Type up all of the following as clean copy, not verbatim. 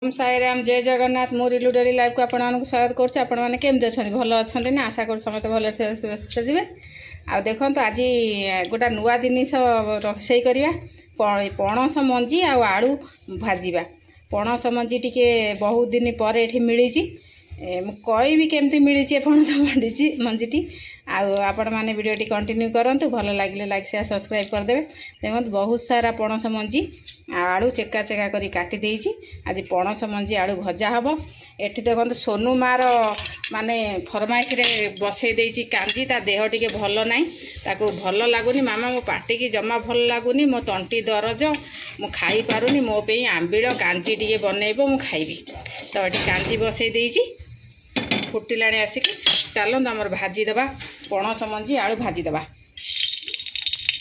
ओम साई राम जय जगन्नाथ मो रिलु daily live को आपको स्वागत करुँचे भल अच्छा ना आशा कर समस्त भल थे आ देखो तो आज गोटा नुआ जिनिस रोसई करवा पणस मंजी आलू भाजवा पणस मंजी टी बहुत दिन पर ये मिली कही केमती मिली पणस मंजी आपण मैंने वीडियो कंटिन्यू करूँ भल लगे लाइक शेयर सब्सक्राइब करदे। देखो बहुत सारा पणस मंजी आलू चेका चेका कर काटी आज पणस मंजी आलू भजा हम। एठी देखो सोनू मार माने फरमाइश रे बसई देची कांजी ता देह टिके भल नाई ताको भल लागुनी मामा मो पाटी की जमा भल लागुनी मो तंटी दरज मु खाई पारुनी मो पे आंबिल कांजी टिके बनइबो मु खाइबी तो ये कांजी बसई देची फुटिलाणी आसिक चलत आमर भाजी देवा पणस मंजी आलू भाजी देवा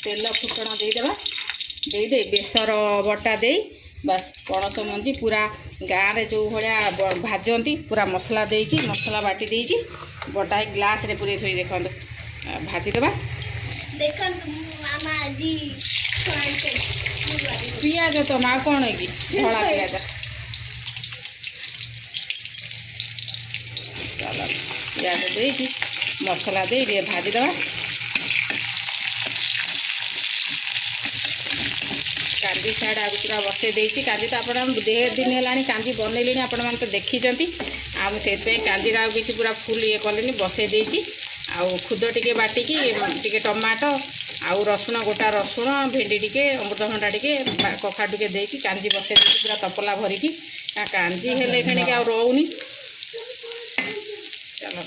तेल फुटण देदेबा दे बेसर बटा दे बस पणस मंजी पूरा गाँव रे जो भाया भाजती पूरा मसला देकी मसला बाटी देची बटा ग्लास रे पूरे थोड़ी देखो भाजी देवा पियाज तो माँ कौन है कि धला पियाज चलो पियाज दे मसला दे भाजी देवा कांजी साइड आगे पूरा बसई देती कांजी तो आप देह दिन है कांजी बनइले आपण मैंने तो देखी से कांजी कि पूरा फुल ये कले बसई देती खुद टे बाटिकी टे टमाटो आउ रसुण गोटा रसुण भेंडी टे अमृतभंडा टे कखा टे देकी कांजी बसई देती पूरा तपला भरिकी कांजी हेले खेणिक आ रोनी चलो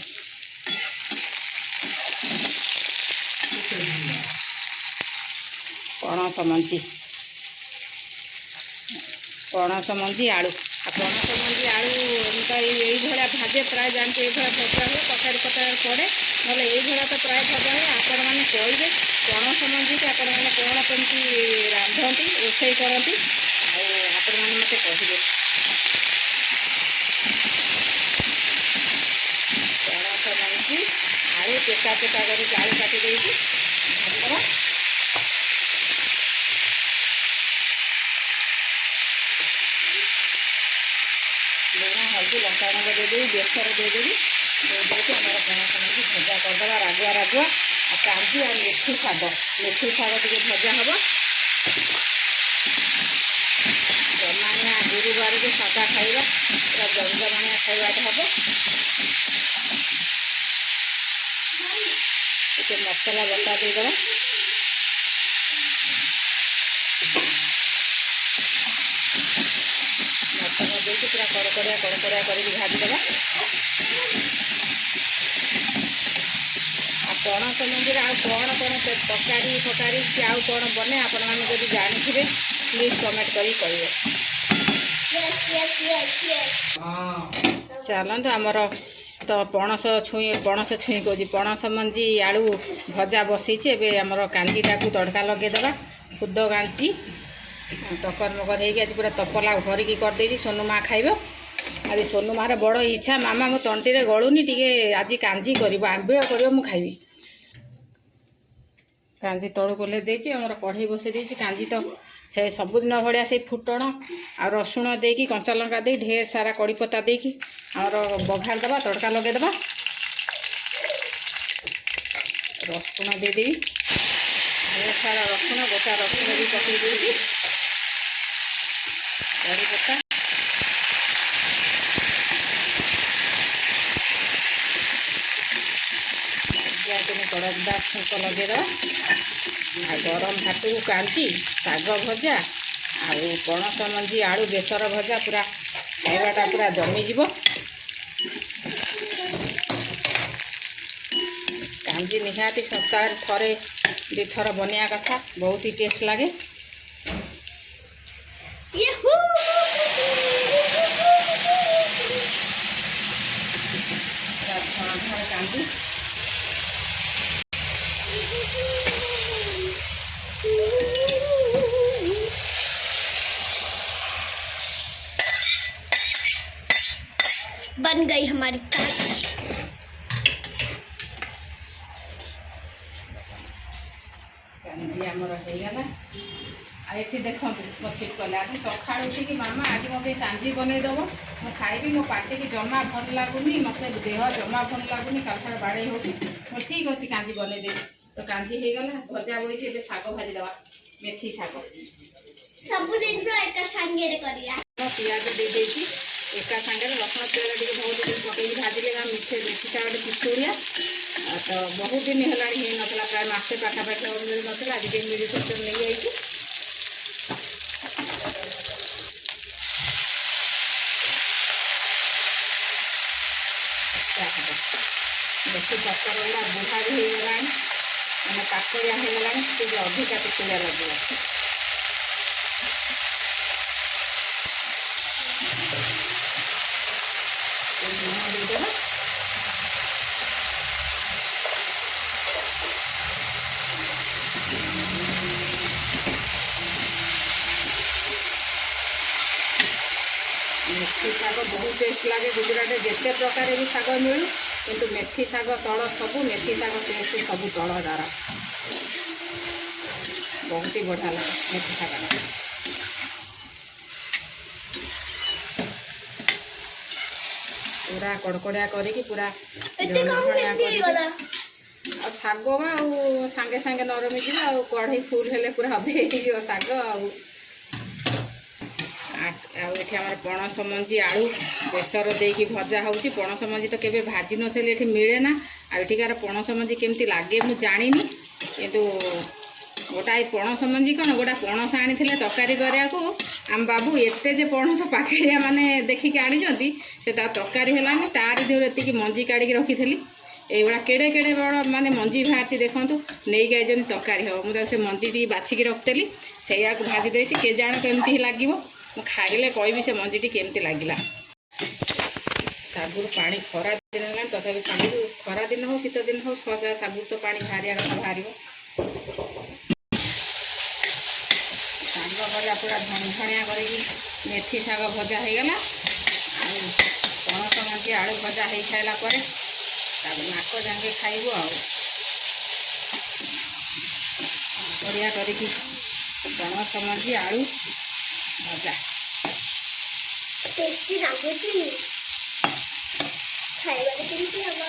पणस मंजी आलू पणस मंजी आलू तो ये भाजे प्राय जानते ये भजा हुए तरकारी पतर पड़े ना ये तो प्राय भजा हुए आपण मैंने कहे पणस मंजी की आपण मैंने कौन कमी रांधती रोसई करती आपण मैंने मत कहे पणस मंजी आलू चेका चेका कर आलू काटी देती लुण हल्दी लंका गुंड देदेवी बेसर देदेवी देदेवी आम पणस मंजी भजा करदे रागुआ रागुआ कांजी और मेथी शाग टे भजा हम जमानिया गुरुवार के सादा खाइबा पूरा जमजमानिया खाइबाटा हम टे मसला बटा देदेबा मसला देती पूरा करकरिया कर भाजीदेवा पणस मंदिर आ कौन कौन तरकारी फकारी कि आउ कौन बने आपण मैंने जब जानी प्लीज कमेंट करी कहिए। चलते आमर तो पणस छुई कौच पणस मंजी आलू भजा बसईचे एवं आमर कांजीटा को तड़का लगेदेवा खुद कांजी टकर मकर हो आज पूरा तपला भरिकी करदे सोनू माँ खाइब आज सोनू मार बड़ इच्छा मामा मो तंटी रे गलुनी टी आज कांजी कर आंबिल कर मु खाइबी कांजी तलू कोले देती आमर कढ़ई बसई कांजी तो से सबुदिन भाया से फुटण आ रसुण देकी कंचा लंका दे ढेर सारा कड़ी पत्ता देकी आमर बघार देवा तड़का लगेदेवा रसुण देदेवी ढेर सारा रसुण गोटा रसुण भी पकई देती कड़ी पत्ता कड़कदार छुंक लगेदेवा गरम भात को कांची शाग भजा पणस मंजी आलू बेसर भजा पूरा खाइबाटा पूरा जमीज कांजी निहाती सप्ताह थरे दी थर बनिया कथा बहुत ही टेस्ट लगे कांजी बन गई हमारी कांजी आमर हो गला ये देखो मो छिटकले आज सका उठिकी मामा आज मो कांजी बनईदेव मु खाइबी मो पार्टी की जमा भल लगुनि मत देह जमा भल लगुनि काठार बाड़े हो ठीक अच्छे कांजी बनईदेवी तो कांजी हो गला भजा बही ए शाग भाजीदे मेथी शाग सब दिन एक संगे करिया पियाज दे देती एका सांगे रसुण तेल टे बहुत दिन पकई भाजिले मिठे मेथी शाग पिछुड़िया तो बहुत दिन है नाला प्राय मसे पाखापाखि मिल नाला आज मिली तो नहीं जाइए बेसी पतर गुड़ा बुढ़ा भी होगा मैंने पाकड़िया होगा अधिका पिछुड़िया लगे देदेव मेथी शाग बहुत टेस्ट लगे गुजरात जिते प्रकार भी शाग मिलू किंतु मेथी शाग तल सबू मेथी शाग टेस्ट सब तल द्वारा बहुत ही बढ़िया लगे मेथी शाग पूरा कड़कड़िया करके पूरा शाग सांगे सांगे नरमी जी कढ़ई फुल हेले पूरा अधे शाग आम पणस मंजी आलू बेसर देकी भजा होची पणस मंजी तो केबे भाजी नथले एठी मिले ना आठिकार पणस मंजी केमती लागे मु जानिनी किंतु गोटा पणस मंजी कौन गोटा पणस आनी तरकारी करिया को आम बाबू एते जे पणस पाखड़िया माने देखिक आनी से तरकारी है तार देहर एति मंजी काढ़ी रखी एगुड़ा केड़े केड़े बड़ माने मंजी बाहरी देखु नहीं गई तरकारी हम मुझे से मंजी टी बाछिकी रखी से भाजी दे के जाण केमती लगे मु खाइले कहि से मंजी टी केमती लगिला सागुर पानी खरा दिन है तथा सागुर खरा दिन हो शीत दिन हो सागुर तो पानी बाहरिया कथा बाहर शाग भजा पूरा धनिया कर मेथी शाग भजा हो गला पणस मंजी आलू भजा हो सारापर नाक जाके खाइब बढ़िया कर पणस मंजी आलू भजा टेस्टी लाଗୁଛି ଖାଇବାକୁ କେମିତି ହବ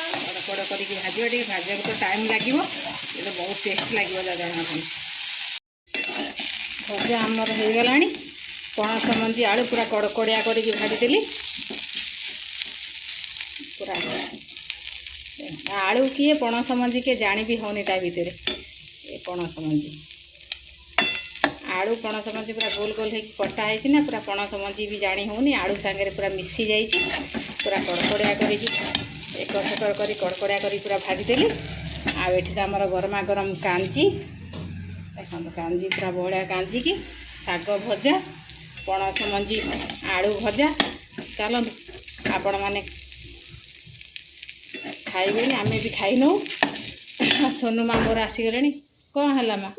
कड़ करके भाजो टे भाजा तो टाइम लगे ये तो बहुत टेस्ट लगे जाना भजा आमर हो गला पणस मंजी आलू पूरा कड़कड़िया करके भाजीदेली पूरा आलू किए पणस मंजी के जानी भी होनी ता भितर ये पणस मंजी आलू पणस मंजी पूरा गोल गोल होकर कटा है ना पूरा पणस मंजी भी जानी होनी आलू सांगे पूरा मिसी जाइए पूरा कड़कड़िया कर एकर सेकर कर कड़कड़िया कर पूरा भाजीदेली आठ आमर गरमा गरम कांजी देखो कांजी पूरा बढ़िया कांजी की शाग भजा पणस मंजी आलू भजा चलतु आपण मैंने खाइबे आम भी खाई नौ सोनू माँ मोर आसीगले कौन है माँ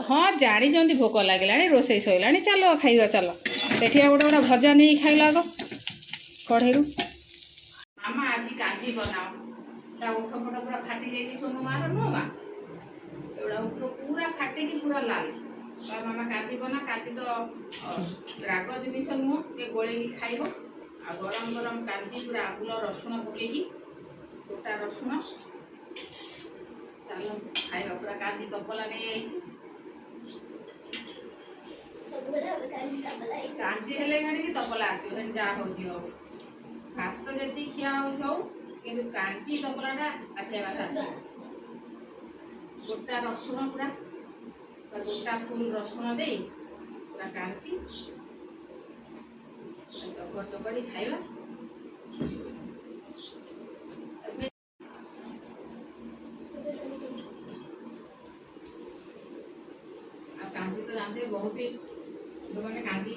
हाँ जानी भोक लगे रोसे शोला चलो खाइबा चलो देखिए गोटे गोटे भजा नहीं खाइल आग कढ़ई मामा आज कांजी बनाओ उठ फट पूरा फाटी जाइए सोनू मार नुह माँ एगुड़ा उठ पूरा फाटिकी पूरा लाल मामा कांजी बना कांजी तो राग जिनिस नुह ये गोले खाइब आ गरम गरम कांजी पूरा आंबुल रसुण पकईकी गोटा रसुण चलो खाइबा पूरा कांजी तपला नहीं कांजी हेले कि तपला आसो जा हो भात जी खिया हो कि कांजी तपलाटा आसा गोटा रसुण पूरा गोटा फुल रसुण दे पूरा कांजी चकर चकड़ी खाइबा कांजी तो जानते बहुत ही जो मैंने कांजी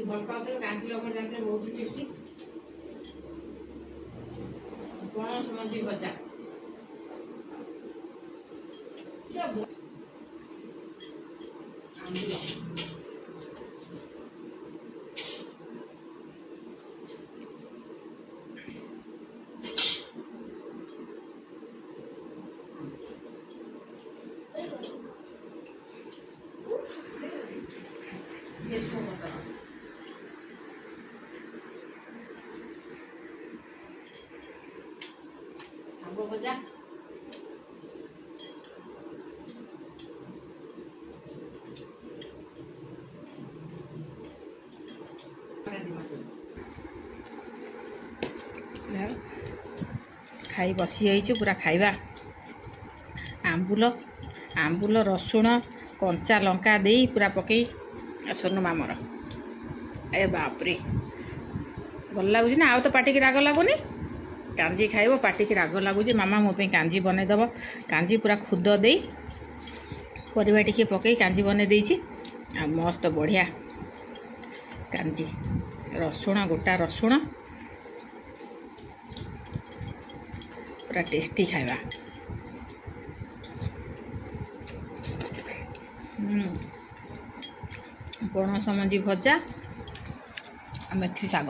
भल पाते कांजी लवर जानते बहुत ही टेस्टी पणस मंजी भजा आंबुल ଭଜା ଖାଇ ବସି ଯାଇଛୁ ପୁରା ଖାଇବା। ଆମ୍ବୁଲ ରସୁଣ କଞ୍ଚା ଲଙ୍କା ଦେଇ ପୁରା ପକେଇ ସୋନୁ ମାମର ଏ ବାପରେ ଭଲ ଲାଗୁଛି ନା। ଆଉ ତ ପାଟିକି ରାଗ ଲାଗୁନି। କାଞ୍ଜି ଖାଇବ ପାଟିକି ରାଗ ଲାଗୁଛି। ମାମା ମୋ ପାଇଁ କାଞ୍ଜି ବନେଇଦେବ। କାଞ୍ଜି ପୁରା ଖୁଦ ଦେଇ ପରିବା ଟିକେ ପକେଇ କାଞ୍ଜି ବନେଇ ଦେଇଛି। ଆଉ ମସ୍ତ ବଢ଼ିଆ କାଞ୍ଜି ରସୁଣ ଗୋଟା ରସୁଣ ପୁରା ଟେଷ୍ଟି ଖାଇବା। ପଣସ ମଞ୍ଜି ଭଜା ମେଥି ଶାଗ।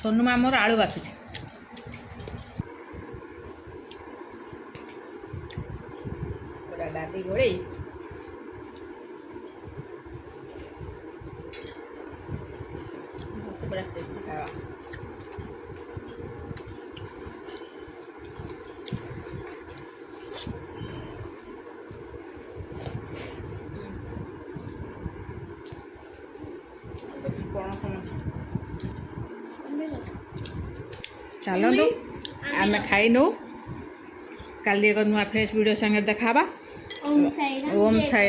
ସୋନୁ ମାମର ଆଳୁ ବାଛୁଛି। ପୁରା ଡାଲି ଗୋଳେଇ ପୁରା ଟେଷ୍ଟି ଖାଇବା। ଚାଲନ୍ତୁ ଆମେ ଖାଇ ନେଉ। କାଲି ଏକ ନୂଆ ଫ୍ରେଶ୍ ଭିଡ଼ିଓ ସାଙ୍ଗରେ ଦେଖା ହେବା। ଓମ୍ ସାଇ ରାମ। ଓମ୍ ସାଇ